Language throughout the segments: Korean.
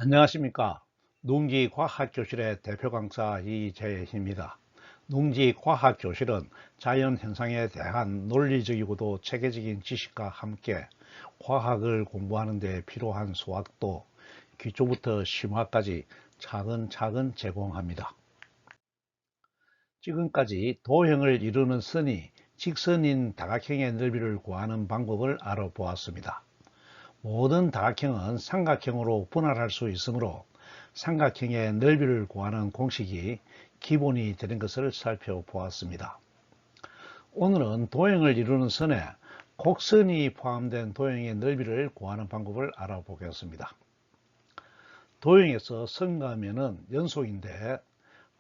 안녕하십니까. 농지과학교실의 대표 강사 이재희입니다. 농지과학교실은 자연현상에 대한 논리적이고도 체계적인 지식과 함께 과학을 공부하는 데 필요한 수학도 기초부터 심화까지 차근차근 제공합니다. 지금까지 도형을 이루는 선이 직선인 다각형의 넓이를 구하는 방법을 알아보았습니다. 모든 다각형은 삼각형으로 분할할 수 있으므로 삼각형의 넓이를 구하는 공식이 기본이 되는 것을 살펴보았습니다. 오늘은 도형을 이루는 선에 곡선이 포함된 도형의 넓이를 구하는 방법을 알아보겠습니다. 도형에서 선과 면은 연속인데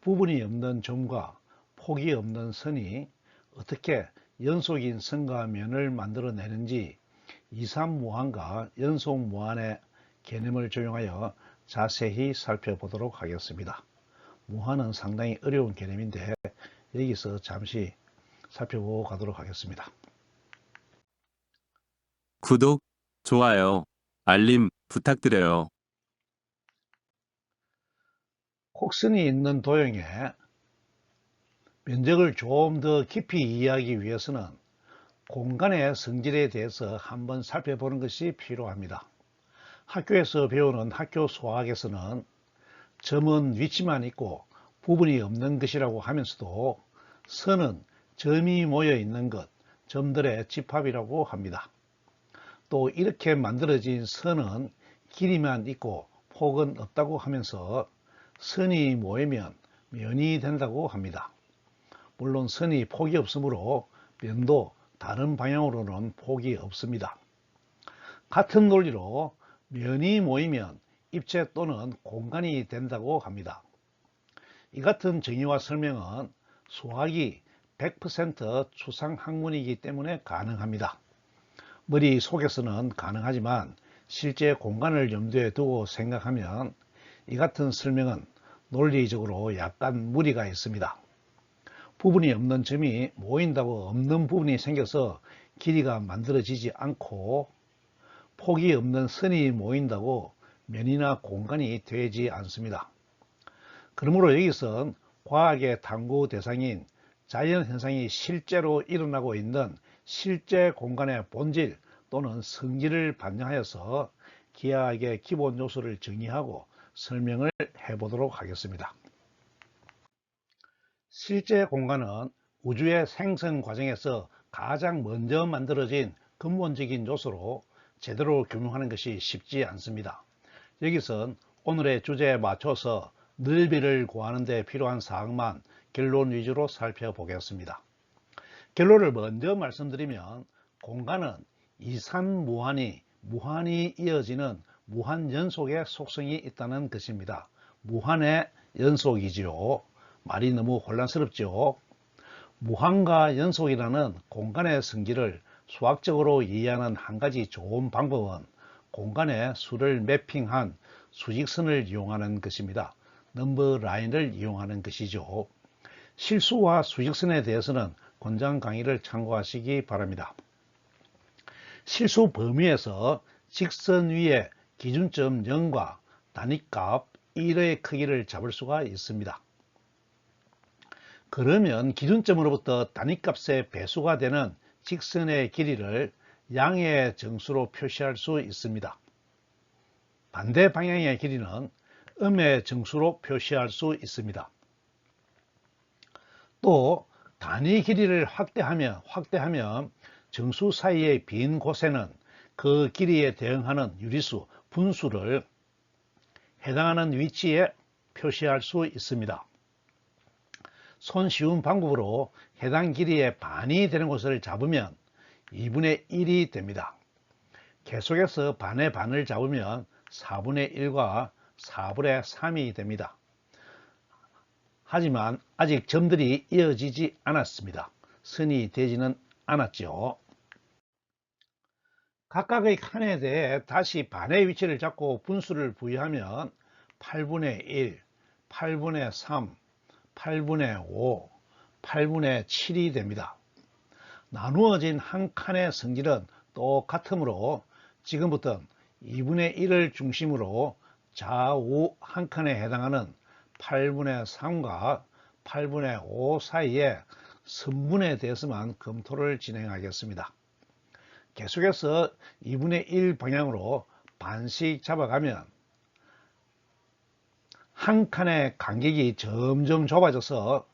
부분이 없는 점과 폭이 없는 선이 어떻게 연속인 선과 면을 만들어내는지 이산무한과 연속무한의 개념을 적용하여 자세히 살펴보도록 하겠습니다. 무한은 상당히 어려운 개념인데 여기서 잠시 살펴보고 가도록 하겠습니다. 구독, 좋아요, 알림 부탁드려요. 곡선이 있는 도형의 면적을 좀 더 깊이 이해하기 위해서는 공간의 성질에 대해서 한번 살펴보는 것이 필요합니다. 학교에서 배우는 학교 수학에서는 점은 위치만 있고 부분이 없는 것이라고 하면서도 선은 점이 모여 있는 것, 점들의 집합이라고 합니다. 또 이렇게 만들어진 선은 길이만 있고 폭은 없다고 하면서 선이 모이면 면이 된다고 합니다. 물론 선이 폭이 없으므로 면도 다른 방향으로는 폭이 없습니다. 같은 논리로 면이 모이면 입체 또는 공간이 된다고 합니다. 이 같은 정의와 설명은 수학이 100% 추상학문이기 때문에 가능합니다. 머릿속에서는 가능하지만 실제 공간을 염두에 두고 생각하면 이 같은 설명은 논리적으로 약간 무리가 있습니다. 부분이 없는 점이 모인다고 없는 부분이 생겨서 길이가 만들어지지 않고 폭이 없는 선이 모인다고 면이나 공간이 되지 않습니다. 그러므로 여기선 과학의 탐구 대상인 자연현상이 실제로 일어나고 있는 실제 공간의 본질 또는 성질을 반영하여서 기하학의 기본 요소를 정의하고 설명을 해보도록 하겠습니다. 실제 공간은 우주의 생성 과정에서 가장 먼저 만들어진 근본적인 요소로 제대로 규명하는 것이 쉽지 않습니다. 여기선 오늘의 주제에 맞춰서 넓이를 구하는 데 필요한 사항만 결론 위주로 살펴보겠습니다. 결론을 먼저 말씀드리면 공간은 이산무한이 무한히 이어지는 무한연속의 속성이 있다는 것입니다. 무한의 연속이지요. 말이 너무 혼란스럽죠. 무한과 연속이라는 공간의 성질을 수학적으로 이해하는 한 가지 좋은 방법은 공간의 수를 매핑한 수직선을 이용하는 것입니다. 넘버 라인을 이용하는 것이죠. 실수와 수직선에 대해서는 권장 강의를 참고하시기 바랍니다. 실수 범위에서 직선 위에 기준점 0과 단위값 1의 크기를 잡을 수가 있습니다. 그러면 기준점으로부터 단위값의 배수가 되는 직선의 길이를 양의 정수로 표시할 수 있습니다. 반대 방향의 길이는 음의 정수로 표시할 수 있습니다. 또 단위 길이를 확대하면 정수 사이의 빈 곳에는 그 길이에 대응하는 유리수, 분수를 해당하는 위치에 표시할 수 있습니다. 손쉬운 방법으로 해당 길이의 반이 되는 곳을 잡으면 2분의 1이 됩니다. 계속해서 반의 반을 잡으면 4분의 1과 4분의 3이 됩니다. 하지만 아직 점들이 이어지지 않았습니다. 선이 되지는 않았죠. 각각의 칸에 대해 다시 반의 위치를 잡고 분수를 부여하면 8분의 1, 8분의 3, 8분의 5, 8분의 7이 됩니다. 나누어진 한 칸의 성질은 똑같으므로 지금부터 2분의 1을 중심으로 좌우 한 칸에 해당하는 8분의 3과 8분의 5 사이의 선분에 대해서만 검토를 진행하겠습니다. 계속해서 2분의 1 방향으로 반씩 잡아가면 한 칸의 간격이 점점 좁아져서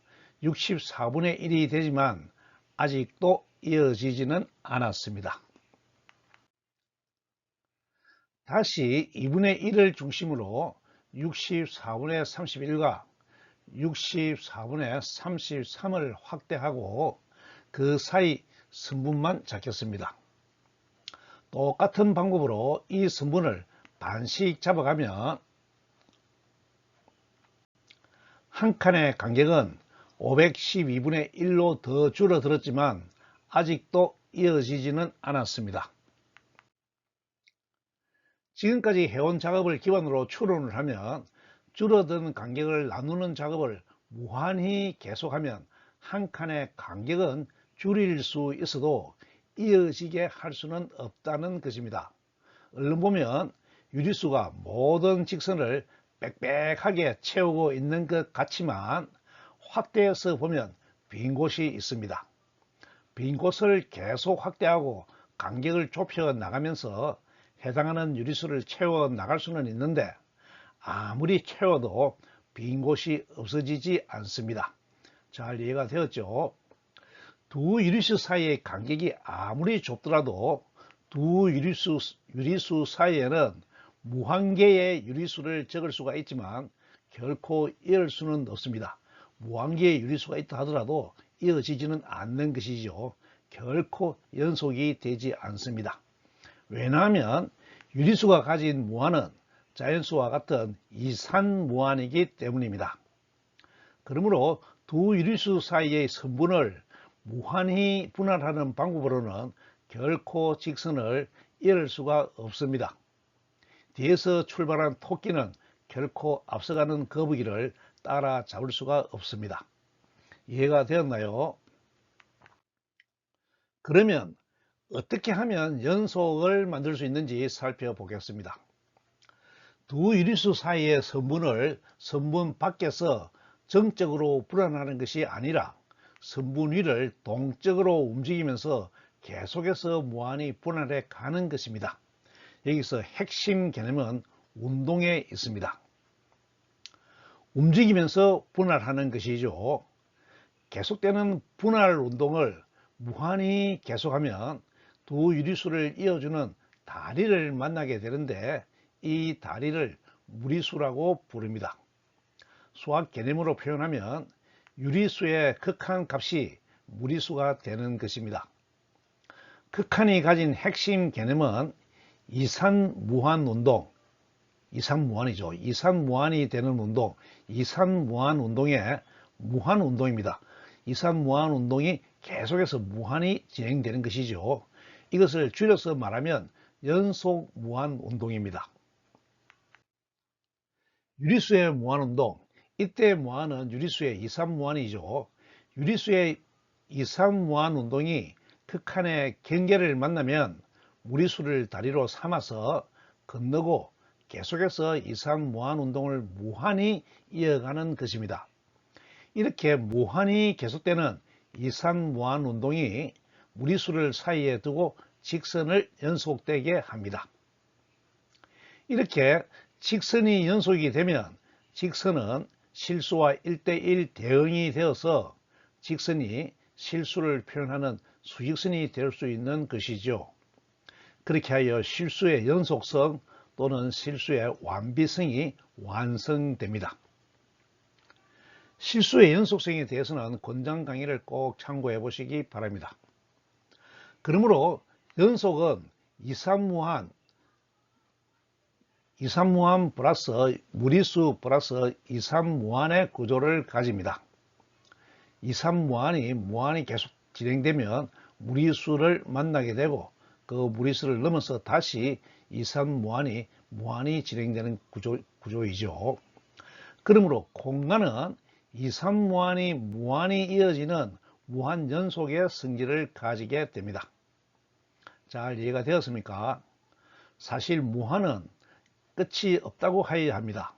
64분의 1이 되지만 아직도 이어지지는 않았습니다. 다시 2분의 1을 중심으로 64분의 31과 64분의 33을 확대하고 그 사이 선분만 잡겠습니다. 똑같은 방법으로 이 선분을 반씩 잡아가면 한 칸의 간격은 512분의 1로 더 줄어들었지만 아직도 이어지지는 않았습니다. 지금까지 해온 작업을 기반으로 추론을 하면 줄어든 간격을 나누는 작업을 무한히 계속하면 한 칸의 간격은 줄일 수 있어도 이어지게 할 수는 없다는 것입니다. 얼른 보면 유리수가 모든 직선을 빽빽하게 채우고 있는 것 같지만 확대해서 보면 빈 곳이 있습니다. 빈 곳을 계속 확대하고 간격을 좁혀 나가면서 해당하는 유리수를 채워 나갈 수는 있는데 아무리 채워도 빈 곳이 없어지지 않습니다. 잘 이해가 되었죠? 두 유리수 사이의 간격이 아무리 좁더라도 두 유리수 사이에는 무한개의 유리수를 적을 수가 있지만 결코 이을 수는 없습니다. 무한개의 유리수가 있다 하더라도 이어지지는 않는 것이죠. 결코 연속이 되지 않습니다. 왜냐하면 유리수가 가진 무한은 자연수와 같은 이산무한이기 때문입니다. 그러므로 두 유리수 사이의 선분을 무한히 분할하는 방법으로는 결코 직선을 이을 수가 없습니다. 뒤에서 출발한 토끼는 결코 앞서가는 거북이를 따라잡을 수가 없습니다. 이해가 되었나요? 그러면 어떻게 하면 연속을 만들 수 있는지 살펴보겠습니다. 두 유리수 사이의 선분을 선분 밖에서 정적으로 분할하는 것이 아니라 선분 위를 동적으로 움직이면서 계속해서 무한히 분할해 가는 것입니다. 여기서 핵심 개념은 운동에 있습니다. 움직이면서 분할하는 것이죠. 계속되는 분할 운동을 무한히 계속하면 두 유리수를 이어주는 다리를 만나게 되는데 이 다리를 무리수라고 부릅니다. 수학 개념으로 표현하면 유리수의 극한 값이 무리수가 되는 것입니다. 극한이 가진 핵심 개념은 이산무한운동, 이산무한이죠. 이산무한이 되는 운동, 이산무한운동의 무한운동입니다. 이산무한운동이 계속해서 무한히 진행되는 것이죠. 이것을 줄여서 말하면 연속무한운동입니다. 유리수의 무한운동, 이때 무한은 유리수의 이산무한이죠. 유리수의 이산무한운동이 극한의 경계를 만나면 무리수를 다리로 삼아서 건너고 계속해서 이산무한운동을 무한히 이어가는 것입니다. 이렇게 무한히 계속되는 이산무한운동이 무리수를 사이에 두고 직선을 연속되게 합니다. 이렇게 직선이 연속이 되면 직선은 실수와 1대1 대응이 되어서 직선이 실수를 표현하는 수직선이 될 수 있는 것이죠. 그렇게 하여 실수의 연속성 또는 실수의 완비성이 완성됩니다. 실수의 연속성에 대해서는 권장 강의를 꼭 참고해 보시기 바랍니다. 그러므로 연속은 이산무한 플러스 무리수 플러스 이산무한의 구조를 가집니다. 이산무한이 무한히 계속 진행되면 무리수를 만나게 되고 그 무리수를 넘어서 다시 이산무한이 무한히 진행되는 구조이죠. 그러므로 공간은 이산무한이 무한히 이어지는 무한연속의 성질을 가지게 됩니다. 잘 이해가 되었습니까? 사실 무한은 끝이 없다고 하여야 합니다.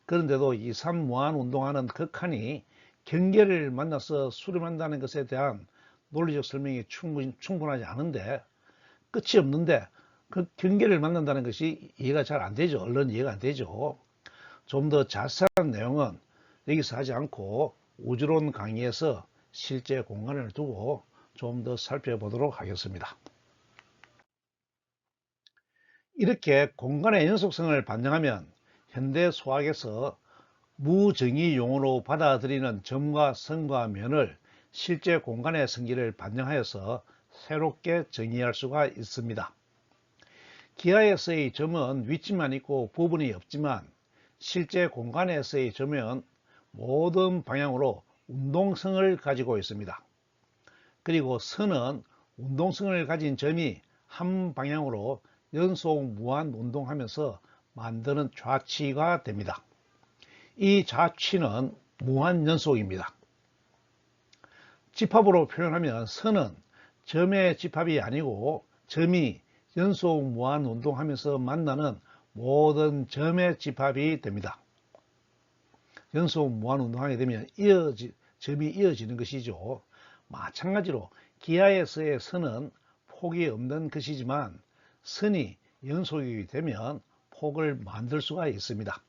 그런데도 이산 무한운동하는 극한이 경계를 만나서 수렴한다는 것에 대한 논리적 설명이 충분하지 않은데, 끝이 없는데 그 경계를 만난다는 것이 이해가 잘 안 되죠. 얼른 이해가 안 되죠. 좀 더 자세한 내용은 여기서 하지 않고 우주론 강의에서 실제 공간을 두고 좀 더 살펴보도록 하겠습니다. 이렇게 공간의 연속성을 반영하면 현대 수학에서 무정의 용어로 받아들이는 점과 선과 면을 실제 공간의 성질을 반영하여서 새롭게 정의할 수가 있습니다. 기하에서의 점은 위치만 있고 부분이 없지만 실제 공간에서의 점은 모든 방향으로 운동성을 가지고 있습니다. 그리고 선은 운동성을 가진 점이 한 방향으로 연속 무한 운동하면서 만드는 좌치가 됩니다. 이 좌치는 무한 연속입니다. 집합으로 표현하면 선은 점의 집합이 아니고 점이 연속 무한 운동하면서 만나는 모든 점의 집합이 됩니다. 연속 무한 운동하게 되면 점이 이어지는 것이죠. 마찬가지로 기하에서의 선은 폭이 없는 것이지만 선이 연속이 되면 폭을 만들 수가 있습니다.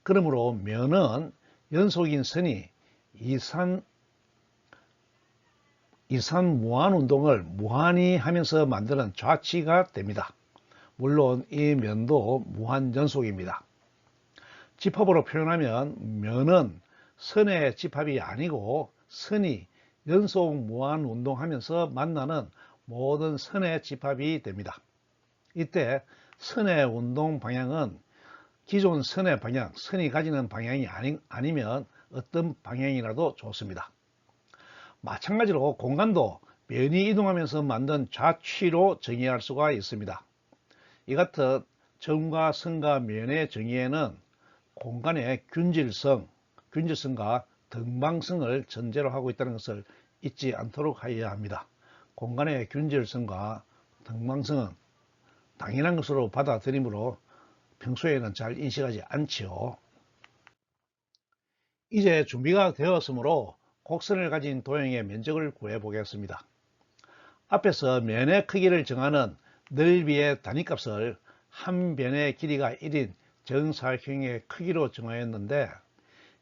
그러므로 면은 연속인 선이 이산 무한운동을 무한히 하면서 만드는 좌치가 됩니다. 물론 이 면도 무한연속입니다. 집합으로 표현하면 면은 선의 집합이 아니고 선이 연속 무한운동하면서 만나는 모든 선의 집합이 됩니다. 이때 선의 운동 방향은 기존 선의 방향, 선이 가지는 방향이 아니면 어떤 방향이라도 좋습니다. 마찬가지로 공간도 면이 이동하면서 만든 좌취로 정의할 수가 있습니다. 이 같은 점과 선과 면의 정의에는 공간의 균질성과 등방성을 전제로 하고 있다는 것을 잊지 않도록 하여야 합니다. 공간의 균질성과 등방성은 당연한 것으로 받아들이므로 평소에는 잘 인식하지 않지요. 이제 준비가 되었으므로 곡선을 가진 도형의 면적을 구해 보겠습니다. 앞에서 면의 크기를 정하는 넓이의 단위값을 한 변의 길이가 1인 정사각형의 크기로 정하였는데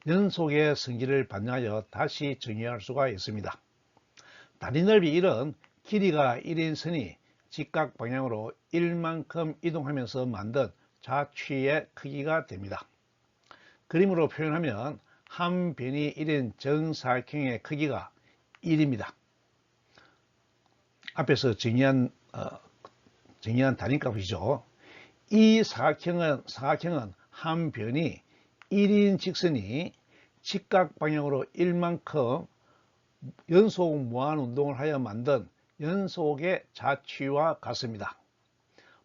연속의 성질을 반영하여 다시 정의할 수가 있습니다. 단위 넓이 1은 길이가 1인 선이 직각 방향으로 1만큼 이동하면서 만든 좌취의 크기가 됩니다. 그림으로 표현하면 한 변이 1인 정사각형의 크기가 1입니다. 앞에서 정의한 단위값이죠. 이 사각형은 한 변이 1인 직선이 직각 방향으로 1만큼 연속 무한 운동을 하여 만든 연속의 좌취와 같습니다.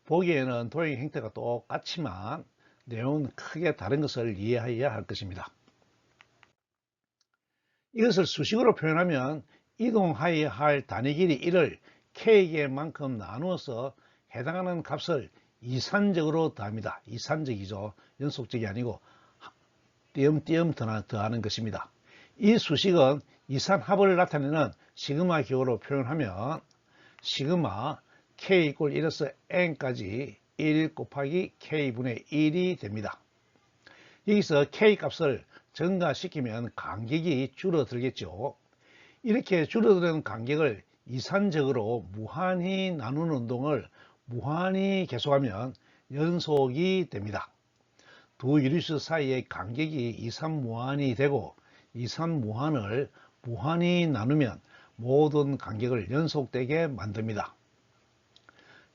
보기에는 도형의 형태가 똑같지만 내용은 크게 다른 것을 이해해야 할 것입니다. 이것을 수식으로 표현하면 이동하여야 할 단위 길이 1을 k개만큼 나누어서 해당하는 값을 이산적으로 더합니다. 이산적이죠. 연속적이 아니고 띄엄띄엄 더하는 것입니다. 이 수식은 이산합을 나타내는 시그마 기호로 표현하면 시그마 k = 1에서 n까지 1 곱하기 k분의 1이 됩니다. 여기서 k 값을 증가시키면 간격이 줄어들겠죠. 이렇게 줄어드는 간격을 이산적으로 무한히 나누는 운동을 무한히 계속하면 연속이 됩니다. 두 유리수 사이의 간격이 이산무한이 되고 이산무한을 무한히 나누면 모든 간격을 연속되게 만듭니다.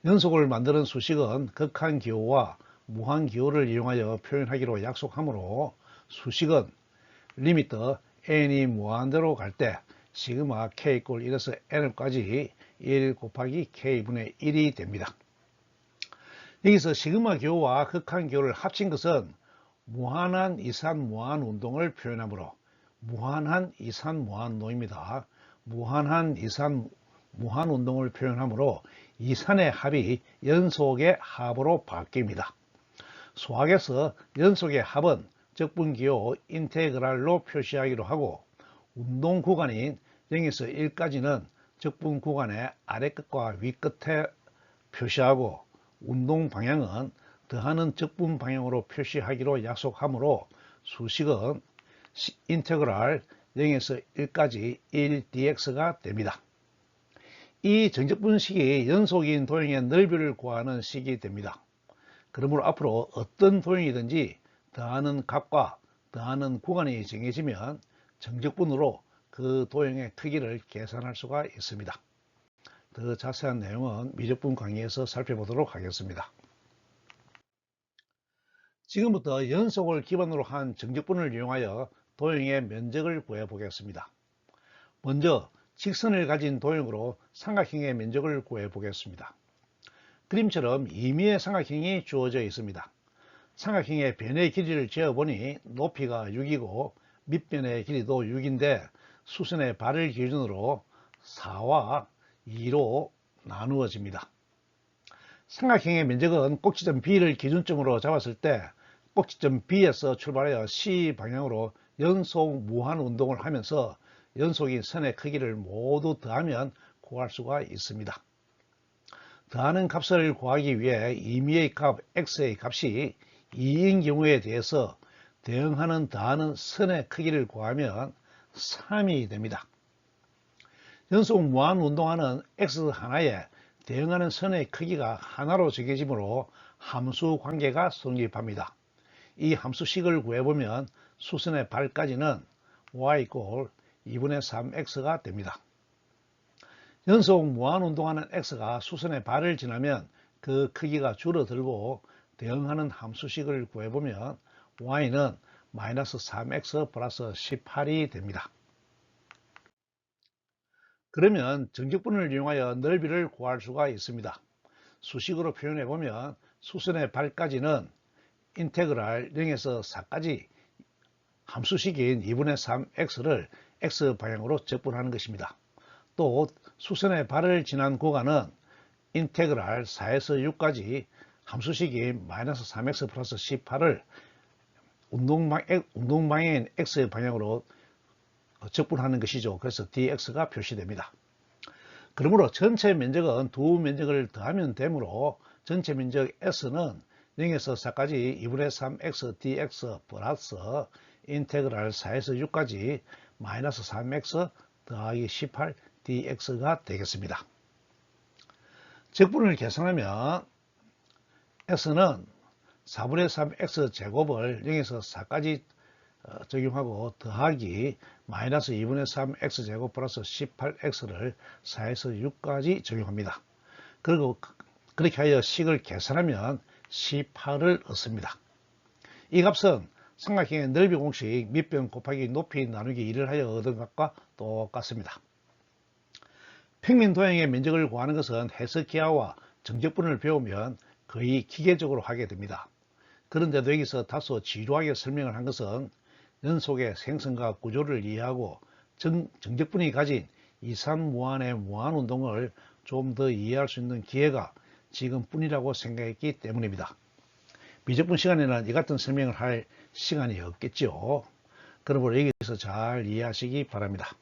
연속을 만드는 수식은 극한기호와 무한기호를 이용하여 표현하기로 약속하므로 수식은 리미터 n이 무한대로 갈 때 시그마 k = 1에서 n까지 1 곱하기 k분의 1이 됩니다. 여기서 시그마 기호와 극한 기호를 합친 것은 무한한 이산 무한 운동을 표현하므로 무한한 이산 무한 운동입니다. 무한한 이산 무한 운동을 표현하므로 이산의 합이 연속의 합으로 바뀝니다. 수학에서 연속의 합은 적분기호 인테그랄로 표시하기로 하고, 운동 구간인 0에서 1까지는 적분 구간의 아래 끝과 위 끝에 표시하고, 운동 방향은 더하는 적분 방향으로 표시하기로 약속하므로 수식은 인테그랄 0에서 1까지 1dx가 됩니다. 이 정적분식이 연속인 도형의 넓이를 구하는 식이 됩니다. 그러므로 앞으로 어떤 도형이든지 더하는 값과 더하는 구간이 정해지면 정적분으로 그 도형의 크기를 계산할 수가 있습니다. 더 자세한 내용은 미적분 강의에서 살펴보도록 하겠습니다. 지금부터 연속을 기반으로 한 정적분을 이용하여 도형의 면적을 구해 보겠습니다. 먼저 직선을 가진 도형으로 삼각형의 면적을 구해 보겠습니다. 그림처럼 임의의 삼각형이 주어져 있습니다. 삼각형의 변의 길이를 재어보니 높이가 6이고 밑변의 길이도 6인데 수선의 발을 기준으로 4와 2로 나누어집니다. 삼각형의 면적은 꼭지점 B를 기준점으로 잡았을 때 꼭지점 B에서 출발하여 C 방향으로 연속 무한 운동을 하면서 연속인 선의 크기를 모두 더하면 구할 수가 있습니다. 더하는 값을 구하기 위해 임의의 값 x의 값이 2인 경우에 대해서 대응하는 더하는 선의 크기를 구하면 3이 됩니다. 연속 무한 운동하는 x 하나에 대응하는 선의 크기가 하나로 정해지므로 함수 관계가 성립합니다. 이 함수식을 구해보면 수선의 발까지는 y 이꼴 2분의 3x가 됩니다. 연속 무한 운동하는 x가 수선의 발을 지나면 그 크기가 줄어들고 대응하는 함수식을 구해보면 y는 마이너스 3x 플러스 18이 됩니다. 그러면 정적분을 이용하여 넓이를 구할 수가 있습니다. 수식으로 표현해보면 수선의 발까지는 인테그랄 0에서 4까지 함수식인 2분의 3x를 x방향으로 적분하는 것입니다. 또 수선의 발을 지난 구간은 인테그랄 4에서 6까지 함수식인 마이너스 3x 플러스 18을 운동방향인 x방향으로 적분하는 것이죠. 그래서 dx가 표시됩니다. 그러므로 전체 면적은 두 면적을 더하면 되므로 전체 면적 s는 0에서 4까지 2분의 3x dx 플러스 인테그랄 4에서 6까지 마이너스 3x 더하기 18 dx가 되겠습니다. 적분을 계산하면 s는 4분의 3x 제곱을 0에서 4까지 적용하고 더하기 마이너스 2분의 3x 제곱 플러스 18x를 4에서 6까지 적용합니다. 그리고 그렇게 하여 식을 계산하면 18을 얻습니다. 이 값은 삼각형의 넓이 공식 밑변 곱하기 높이 나누기 2를 하여 얻은 값과 똑같습니다. 평면 도형의 면적을 구하는 것은 해석기하와 정적분을 배우면 거의 기계적으로 하게 됩니다. 그런데도 여기서 다소 지루하게 설명을 한 것은 연속의 생성과 구조를 이해하고 정적분이 가진 이산무한의 무한운동을 좀 더 이해할 수 있는 기회가 지금뿐이라고 생각했기 때문입니다. 미적분 시간에는 이 같은 설명을 할 시간이 없겠죠. 그러므로 여기서 잘 이해하시기 바랍니다.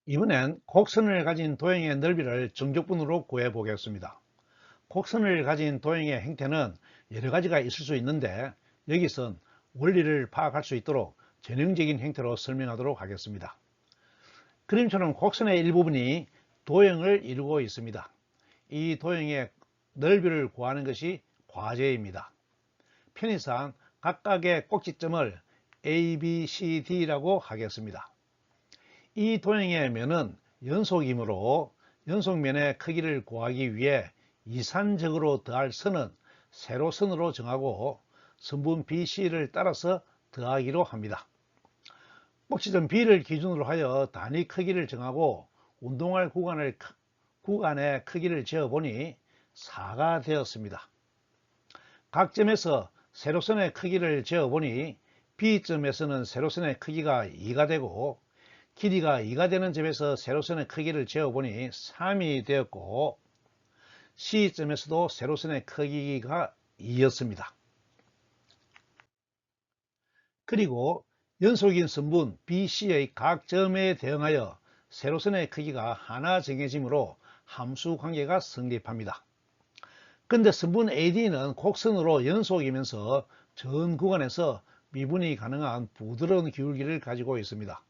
이번엔 곡선을 가진 도형의 넓이를 정적분으로 구해 보겠습니다. 곡선을 가진 도형의 형태는 여러 가지가 있을 수 있는데 여기선 원리를 파악할 수 있도록 전형적인 형태로 설명하도록 하겠습니다. 그림처럼 곡선의 일부분이 도형을 이루고 있습니다. 이 도형의 넓이를 구하는 것이 과제입니다. 편의상 각각의 꼭지점을 A, B, C, D라고 하겠습니다. 이 도형의 면은 연속이므로 연속면의 크기를 구하기 위해 이산적으로 더할 선은 세로선으로 정하고 선분 BC를 따라서 더하기로 합니다. 꼭지점 B를 기준으로 하여 단위 크기를 정하고 운동할 구간의 크기를 재어보니 4가 되었습니다. 각 점에서 세로선의 크기를 재어보니 B점에서는 세로선의 크기가 2가 되고 길이가 2가 되는 점에서 세로선의 크기를 재어보니 3이 되었고 C점에서도 세로선의 크기가 2였습니다. 그리고 연속인 선분 BC의 각 점에 대응하여 세로선의 크기가 하나 정해지므로 함수 관계가 성립합니다. 근데 선분 AD는 곡선으로 연속이면서 전 구간에서 미분이 가능한 부드러운 기울기를 가지고 있습니다.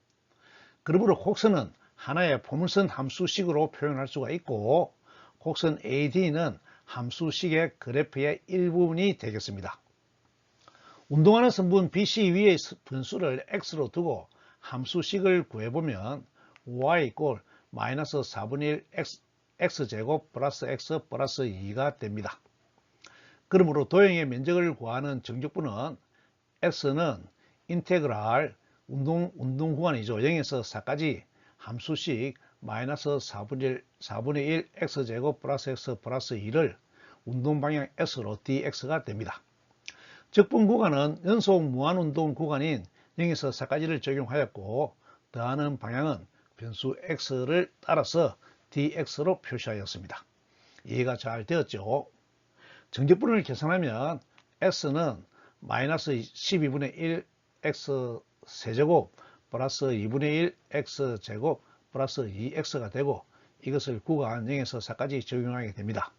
그러므로 곡선은 하나의 포물선 함수식으로 표현할 수가 있고 곡선 AD는 함수식의 그래프의 일부분이 되겠습니다. 운동하는 선분 BC 위의 분수를 x로 두고 함수식을 구해보면 y = 마이너스 4분의 1 x제곱 플러스 x 플러스 2가 됩니다. 그러므로 도형의 면적을 구하는 정적분은 x는 인테그랄 운동 구간이죠. 0에서 4까지 함수식 마이너스 4분의 1 x제곱 플러스 x 플러스 2를 운동 방향 x로 dx가 됩니다. 적분 구간은 연속 무한운동 구간인 0에서 4까지를 적용하였고 더하는 방향은 변수 x를 따라서 dx로 표시하였습니다. 이해가 잘 되었죠? 정적분을 계산하면 x는 마이너스 12분의 1 x 세제곱 플러스 2분의 1 x제곱 플러스 2x가 되고 이것을 구간 0에서 4까지 적용하게 됩니다.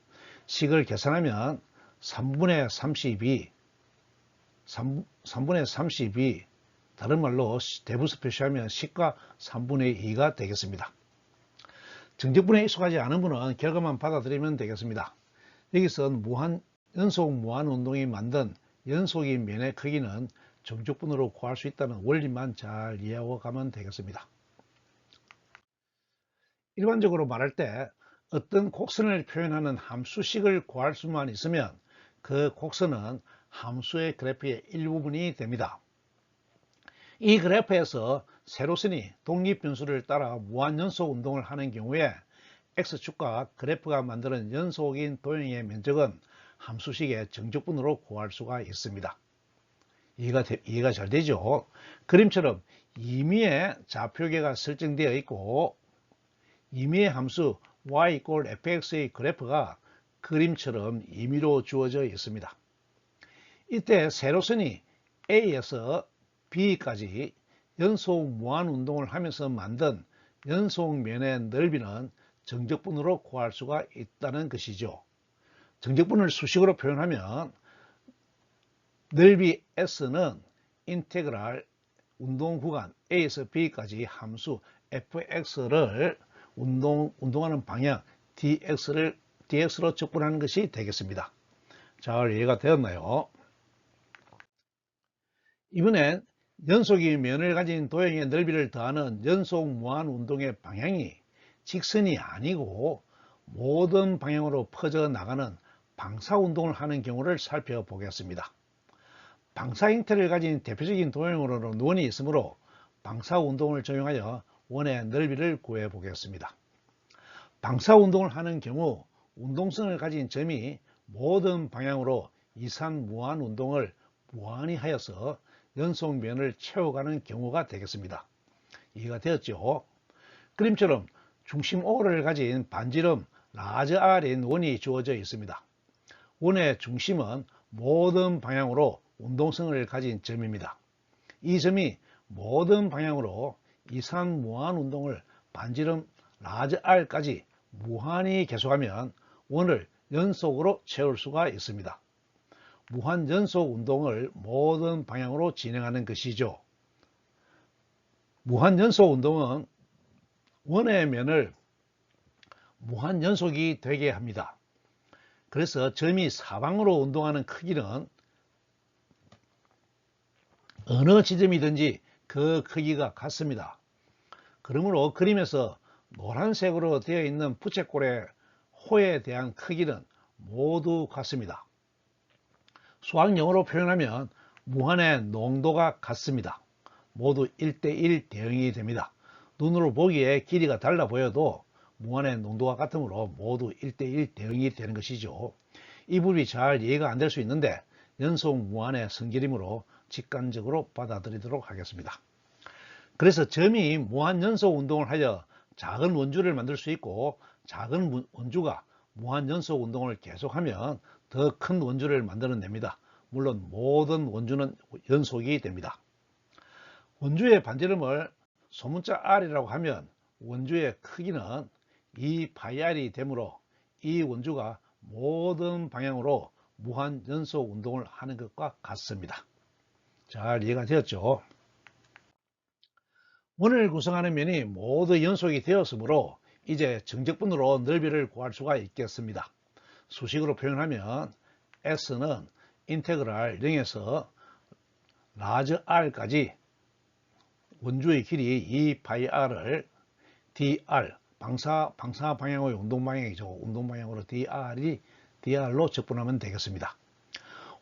식을 계산하면 3분의 32 다른 말로 대분수 표시하면 식과 3분의 2가 되겠습니다. 정적분에 익숙하지 않은 분은 결과만 받아들이면 되겠습니다. 여기서 연속 무한운동이 만든 연속인 면의 크기는 정적분으로 구할 수 있다는 원리만 잘 이해하고 가면 되겠습니다. 일반적으로 말할 때 어떤 곡선을 표현하는 함수식을 구할 수만 있으면 그 곡선은 함수의 그래프의 일부분이 됩니다. 이 그래프에서 세로선이 독립변수를 따라 무한연속 운동을 하는 경우에 x축과 그래프가 만드는 연속인 도형의 면적은 함수식의 정적분으로 구할 수가 있습니다. 이해가 잘 되죠? 그림처럼 임의의 좌표계가 설정되어 있고 임의의 함수 y = fx의 그래프가 그림처럼 임의로 주어져 있습니다. 이때 세로선이 A에서 B까지 연속 무한운동을 하면서 만든 연속면의 넓이는 정적분으로 구할 수가 있다는 것이죠. 정적분을 수식으로 표현하면 넓이 S는 인테그랄 운동구간 A에서 B까지 함수 fx를 운동하는 방향 dx로 적분하는 것이 되겠습니다. 잘 이해가 되었나요? 이번엔 연속이 면을 가진 도형의 넓이를 더하는 연속 무한운동의 방향이 직선이 아니고 모든 방향으로 퍼져 나가는 방사운동을 하는 경우를 살펴보겠습니다. 방사 형태를 가진 대표적인 도형으로는 원이 있으므로 방사운동을 적용하여 원의 넓이를 구해 보겠습니다. 방사운동을 하는 경우 운동성을 가진 점이 모든 방향으로 이산 무한운동을 무한히 하여서 연속면을 채워가는 경우가 되겠습니다. 이해가 되었죠? 그림처럼 중심 O를 가진 반지름 라지 R인 원이 주어져 있습니다. 원의 중심은 모든 방향으로 운동성을 가진 점입니다. 이 점이 모든 방향으로 이산 무한운동을 반지름 라지 R까지 무한히 계속하면 원을 연속으로 채울 수가 있습니다. 무한연속 운동을 모든 방향으로 진행하는 것이죠. 무한연속 운동은 원의 면을 무한연속이 되게 합니다. 그래서 점이 사방으로 운동하는 크기는 어느 지점이든지 그 크기가 같습니다. 그러므로 그림에서 노란색으로 되어 있는 부채꼴의 호에 대한 크기는 모두 같습니다. 수학영어로 표현하면 무한의 농도가 같습니다. 모두 1대1 대응이 됩니다. 눈으로 보기에 길이가 달라 보여도 무한의 농도가 같으므로 모두 1대1 대응이 되는 것이죠. 이 부분이 잘 이해가 안 될 수 있는데 연속 무한의 성질이므로 직관적으로 받아들이도록 하겠습니다. 그래서 점이 무한연속 운동을 하여 작은 원주를 만들 수 있고 작은 원주가 무한연속 운동을 계속하면 더 큰 원주를 만들어냅니다. 물론 모든 원주는 연속이 됩니다. 원주의 반지름을 소문자 r이라고 하면 원주의 크기는 2πr이 되므로 이 원주가 모든 방향으로 무한 연속 운동을 하는 것과 같습니다. 잘 이해가 되었죠? 원을 구성하는 면이 모두 연속이 되었으므로 이제 정적분으로 넓이를 구할 수가 있겠습니다. 수식으로 표현하면 S는 인테그랄 0에서 라지 R까지 원주의 길이 2πr을 dr, 방사 방향의 운동 방향이죠. 운동 방향으로 dr로 적분하면 되겠습니다.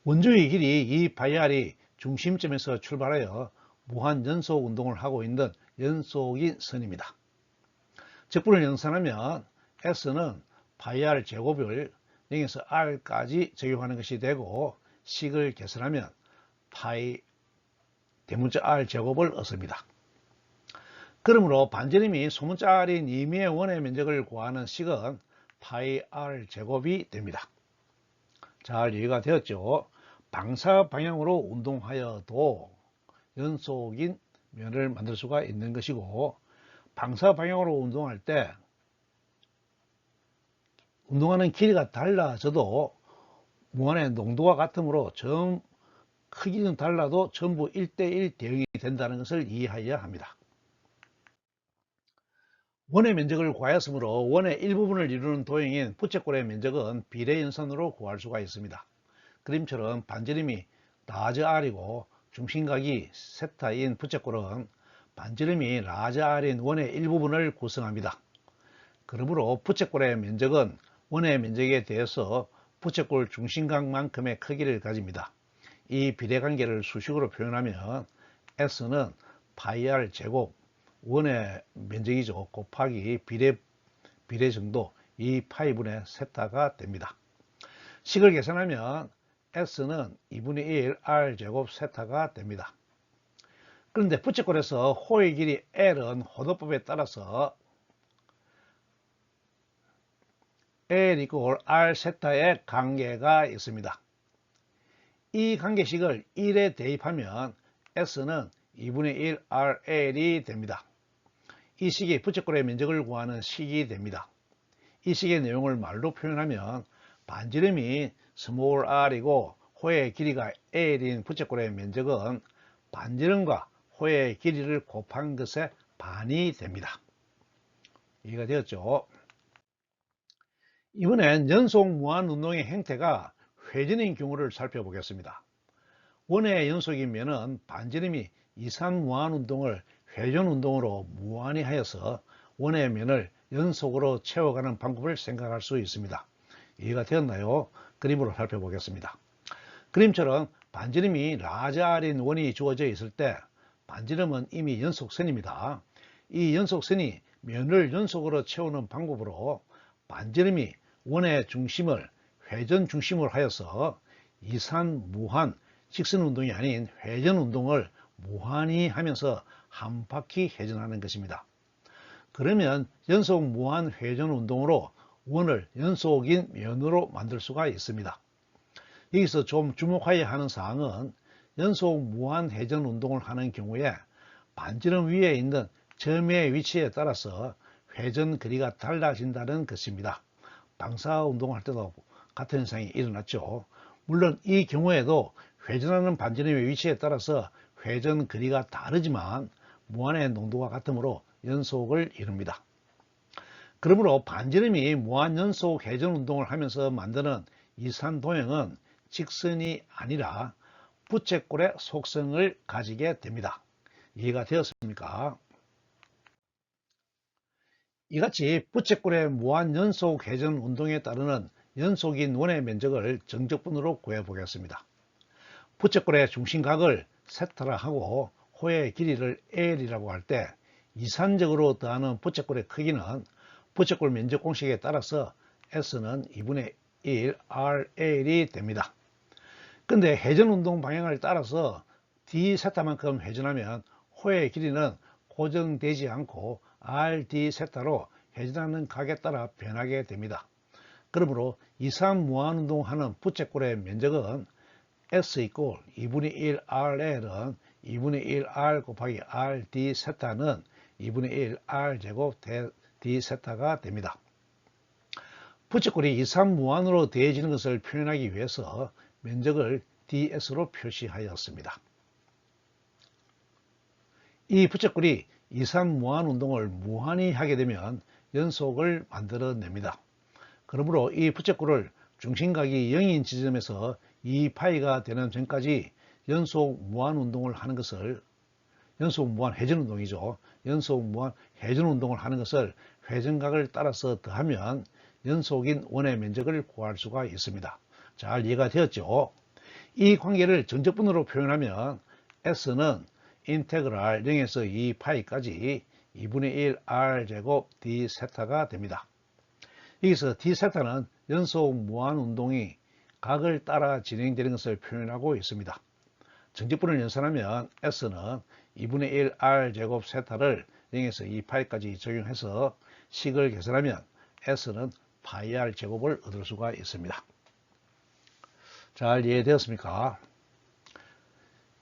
원주의 길이 2πr이 중심점에서 출발하여 무한 연속 운동을 하고 있는 연속인 선입니다. 적분을 연산하면 S는 πr 제곱을 0에서 r까지 적용하는 것이 되고 식을 계산하면 파이 대문자 r 제곱을 얻습니다. 그러므로 반지름이 소문자 r인 임의의 원의 면적을 구하는 식은 파이 r 제곱이 됩니다. 잘 이해가 되었죠? 방사 방향으로 운동하여도 연속인 면을 만들 수가 있는 것이고, 방사 방향으로 운동할 때 운동하는 길이가 달라져도 무한의 농도가 같으므로 크기는 달라도 전부 1대1 대응이 된다는 것을 이해해야 합니다. 원의 면적을 구하였으므로 원의 일부분을 이루는 도형인 부채꼴의 면적은 비례연산으로 구할 수가 있습니다. 그림처럼 반지름이 라지 r이고 중심각이 세타인 부채꼴은 반지름이 라지 r인 원의 일부분을 구성합니다. 그러므로 부채꼴의 면적은 원의 면적에 대해서 부채꼴 중심각만큼의 크기를 가집니다. 이 비례관계를 수식으로 표현하면 S는 파이r 제곱 원의 면적이죠. 곱하기 비례 정도 2파이분의 세타가 됩니다. 식을 계산하면 S는 2분의 1 R제곱 세타가 됩니다. 그런데 부채꼴에서 호의 길이 L은 호도법에 따라서 L 이퀄 R 세타의 관계가 있습니다. 이 관계식을 1에 대입하면 S는 2분의 1 RL이 됩니다. 이 식이 부채꼴의 면적을 구하는 식이 됩니다. 이 식의 내용을 말로 표현하면 반지름이 스몰 r이고 호의 길이가 L인 부채꼴의 면적은 반지름과 호의 길이를 곱한 것의 반이 됩니다. 이해가 되었죠? 이번엔 연속 무한 운동의 형태가 회전인 경우를 살펴보겠습니다. 원의 연속인 면은 반지름이 이산 무한 운동을 회전 운동으로 무한히 하여서 원의 면을 연속으로 채워가는 방법을 생각할 수 있습니다. 이해가 되었나요? 그림으로 살펴보겠습니다. 그림처럼 반지름이 라지 r인 원이 주어져 있을 때 반지름은 이미 연속선입니다. 이 연속선이 면을 연속으로 채우는 방법으로 반지름이 원의 중심을 회전 중심으로 하여서 이산 무한 직선 운동이 아닌 회전 운동을 무한히 하면서 한 바퀴 회전하는 것입니다. 그러면 연속 무한 회전 운동으로 원을 연속인 면으로 만들 수가 있습니다. 여기서 좀 주목해야 하는 사항은 연속 무한 회전 운동을 하는 경우에 반지름 위에 있는 점의 위치에 따라서 회전 거리가 달라진다는 것입니다. 방사 운동을 할 때도 같은 현상이 일어났죠. 물론 이 경우에도 회전하는 반지름의 위치에 따라서 회전 거리가 다르지만 무한의 농도가 같으므로 연속을 이룹니다. 그러므로 반지름이 무한 연속 회전 운동을 하면서 만드는 이산 도형은 직선이 아니라 부채꼴의 속성을 가지게 됩니다. 이해가 되었습니까? 이같이 부채꼴의 무한 연속 회전 운동에 따르는 연속인 원의 면적을 정적분으로 구해 보겠습니다. 부채꼴의 중심각을 세타라 하고 호의 길이를 L이라고 할 때 이산적으로 더하는 부채꼴의 크기는 부채꼴 면적 공식에 따라서 S는 2분의 1 RL이 됩니다. 근데 회전 운동 방향을 따라서 D 세타만큼 회전하면 호의 길이는 고정되지 않고 RD 세타로 회전하는 각에 따라 변하게 됩니다. 그러므로 이상 무한운동하는 부채꼴의 면적은 S 이꼴 2분의 1 RL은 2분의 1 R 곱하기 R D 세타는 2분의 1 R 제곱 D 세타가 됩니다. 부채꼴이 이상 무한으로 더해지는 것을 표현하기 위해서 면적을 DS로 표시하였습니다. 이 부채꼴이 이상 무한 운동을 무한히 하게 되면 연속을 만들어냅니다. 그러므로 이 부채꼴을 중심각이 0인 지점에서 2파이가 되는 전까지 연속 무한 운동을 하는 것을 연속 무한 회전 운동이죠. 연속 무한 회전 운동을 하는 것을 회전각을 따라서 더하면 연속인 원의 면적을 구할 수가 있습니다. 잘 이해가 되었죠? 이 관계를 정적분으로 표현하면 S는 인테그랄 0에서 2파이까지 2분의 1 R 제곱 D 세타가 됩니다. 여기서 D 세타는 연속 무한 운동이 각을 따라 진행되는 것을 표현하고 있습니다. 정적분을 연산하면 S는 2분의 1 R 제곱 세타를 0에서 2파이까지 적용해서 식을 계산하면 S는 파이 R 제곱을 얻을 수가 있습니다. 잘 이해되었습니까?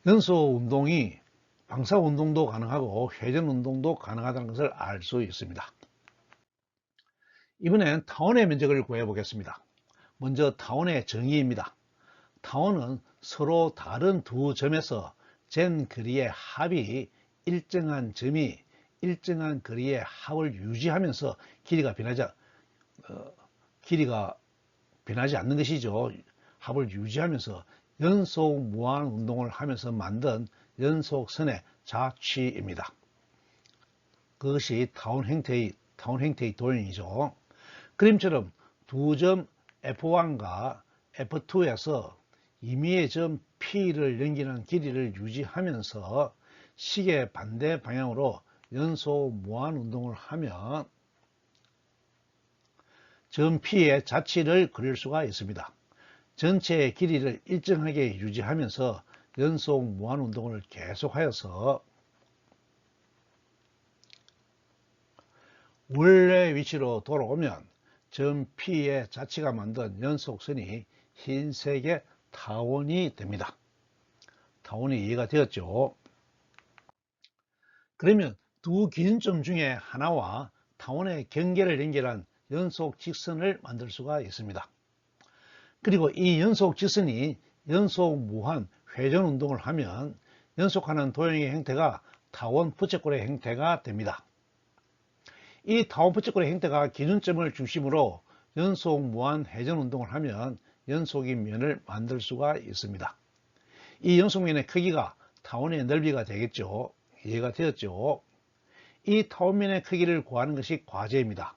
연속 운동이 방사 운동도 가능하고 회전 운동도 가능하다는 것을 알 수 있습니다. 이번엔 타원의 면적을 구해 보겠습니다. 먼저 타원의 정의입니다. 타원은 서로 다른 두 점에서 잰 거리의 합이 일정한 점이 일정한 거리의 합을 유지하면서 길이가 변하지 않는 것이죠. 합을 유지하면서 연속 무한 운동을 하면서 만든 연속선의 자취입니다. 그것이 타원 형태의 도형이죠. 그림처럼 두 점 F1과 F2에서 임의의 점 P를 연결하는 길이를 유지하면서 식의 반대 방향으로 연속 무한 운동을 하면 점 P의 자취를 그릴 수가 있습니다. 전체의 길이를 일정하게 유지하면서 연속 무한 운동을 계속하여서 원래 위치로 돌아오면 점 P의 자취가 만든 연속선이 흰색의 타원이 됩니다. 타원이 이해가 되었죠? 그러면 두 기준점 중에 하나와 타원의 경계를 연결한 연속 직선을 만들 수가 있습니다. 그리고 이 연속 직선이 연속 무한 회전 운동을 하면 연속하는 도형의 형태가 타원 부채꼴의 형태가 됩니다. 이 타원 부채꼴의 형태가 기준점을 중심으로 연속 무한 회전 운동을 하면 연속인 면을 만들 수가 있습니다. 이 연속면의 크기가 타원의 넓이가 되겠죠. 이해가 되었죠? 이 타원면의 크기를 구하는 것이 과제입니다.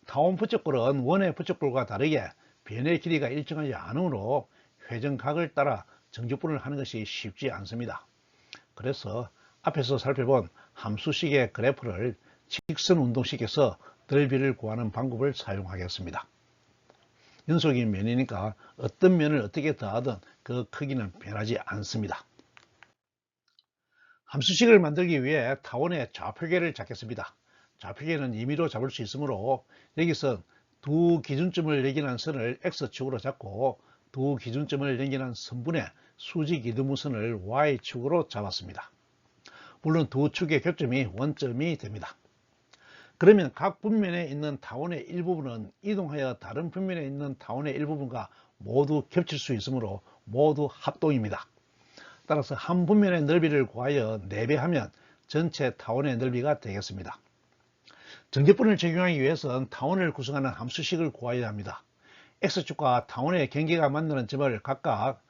타원 부채꼴은 원의 부채꼴과 다르게 변의 길이가 일정하지 않으므로 회전각을 따라 정적분을 하는 것이 쉽지 않습니다. 그래서 앞에서 살펴본 함수식의 그래프를 직선 운동식에서 넓이를 구하는 방법을 사용하겠습니다. 연속인 면이니까 어떤 면을 어떻게 더하든 그 크기는 변하지 않습니다. 함수식을 만들기 위해 타원의 좌표계를 잡겠습니다. 좌표계는 임의로 잡을 수 있으므로 여기서 두 기준점을 연결한 선을 X축으로 잡고 두 기준점을 연결한 선분의 수직 이등분선을 Y축으로 잡았습니다. 물론 두 축의 교점이 원점이 됩니다. 그러면 각 분면에 있는 타원의 일부분은 이동하여 다른 분면에 있는 타원의 일부분과 모두 겹칠 수 있으므로 모두 합동입니다. 따라서 한 분면의 넓이를 구하여 4배하면 전체 타원의 넓이가 되겠습니다. 정적분을 적용하기 위해서는 타원을 구성하는 함수식을 구해야 합니다. X축과 타원의 경계가 만나는 점을 각각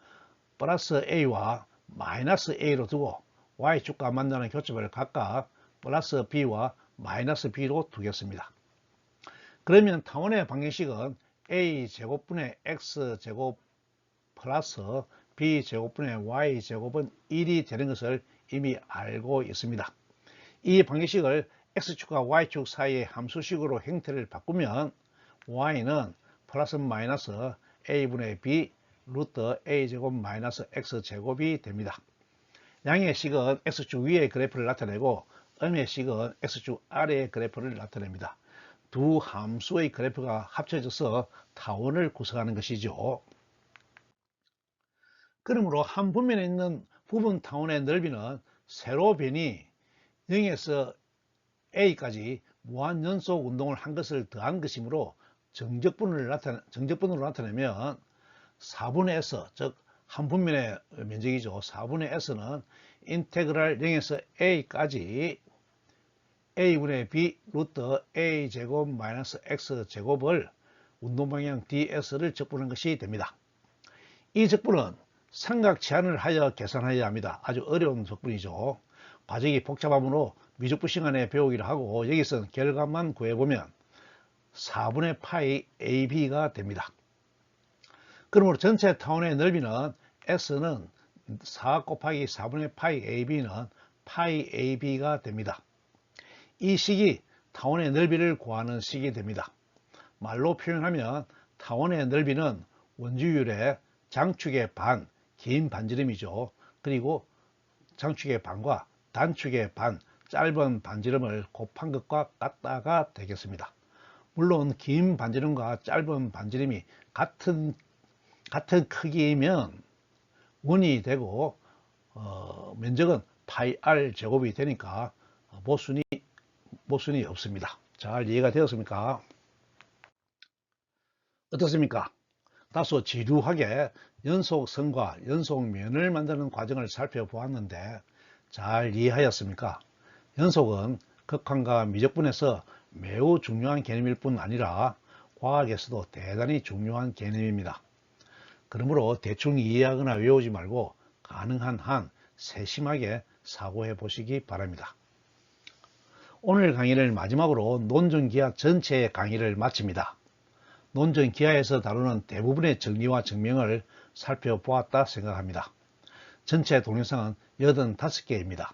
플러스 A와 마이너스 A로 두고 Y축과 만나는 교점을 각각 플러스 B와 마이너스 B로 두겠습니다. 그러면 타원의 방정식은 A제곱분의 X제곱 플러스 B제곱분의 Y제곱은 1이 되는 것을 이미 알고 있습니다. 이 방정식을 X축과 Y축 사이의 함수식으로 형태를 바꾸면 Y는 플러스 마이너스 A분의 B 루트 A제곱 마이너스 X제곱이 됩니다. 양의 식은 X축 위의 그래프를 나타내고 음의 식은 X축 아래의 그래프를 나타냅니다. 두 함수의 그래프가 합쳐져서 타원을 구성하는 것이죠. 그러므로 한 분면에 있는 부분 타원의 넓이는 세로변이 0에서 A까지 무한연속 운동을 한 것을 더한 것이므로 정적분으로 나타내면 4분의 S, 즉 한 분면의 면적이죠. 4분의 S는 인테그랄 0에서 A까지 A분의 B 루트 A제곱 마이너스 X제곱을 운동방향 DS를 적분한 것이 됩니다. 이 적분은 삼각 제한을 하여 계산해야 합니다. 아주 어려운 적분이죠. 과정이 복잡하므로 미적분 시간에 배우기로 하고 여기서 결과만 구해보면 4분의 파이 AB가 됩니다. 그러므로 전체 타원의 넓이는 S는 4 곱하기 4분의 파이 AB는 파이 AB가 됩니다. 이 식이 타원의 넓이를 구하는 식이 됩니다. 말로 표현하면 타원의 넓이는 원주율의 장축의 반, 긴 반지름이죠. 그리고 장축의 반과 단축의 반, 짧은 반지름을 곱한 것과 같다가 되겠습니다. 물론 긴 반지름과 짧은 반지름이 같은 크기이면 원이 되고 면적은 파이 r 제곱이 되니까 모순이 없습니다. 잘 이해가 되었습니까? 어떻습니까? 다소 지루하게 연속선과 연속면을 만드는 과정을 살펴보았는데 잘 이해하였습니까? 연속은 극한과 미적분에서 매우 중요한 개념일 뿐 아니라 과학에서도 대단히 중요한 개념입니다. 그러므로 대충 이해하거나 외우지 말고 가능한 한 세심하게 사고해 보시기 바랍니다. 오늘 강의를 마지막으로 논전기하 전체의 강의를 마칩니다. 논전기하에서 다루는 대부분의 정리와 증명을 살펴보았다 생각합니다. 전체 동영상은 85개입니다.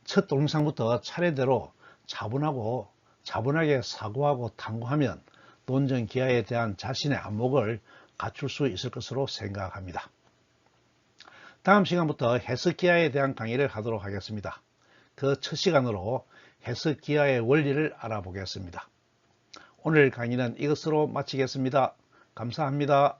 첫 동영상부터 차례대로 차분하게 사고하고 탐구하면 논전기하에 대한 자신의 안목을 갖출 수 있을 것으로 생각합니다. 다음 시간부터 해석기하에 대한 강의를 하도록 하겠습니다. 그 첫 시간으로 해석기하의 원리를 알아보겠습니다. 오늘 강의는 이것으로 마치겠습니다. 감사합니다.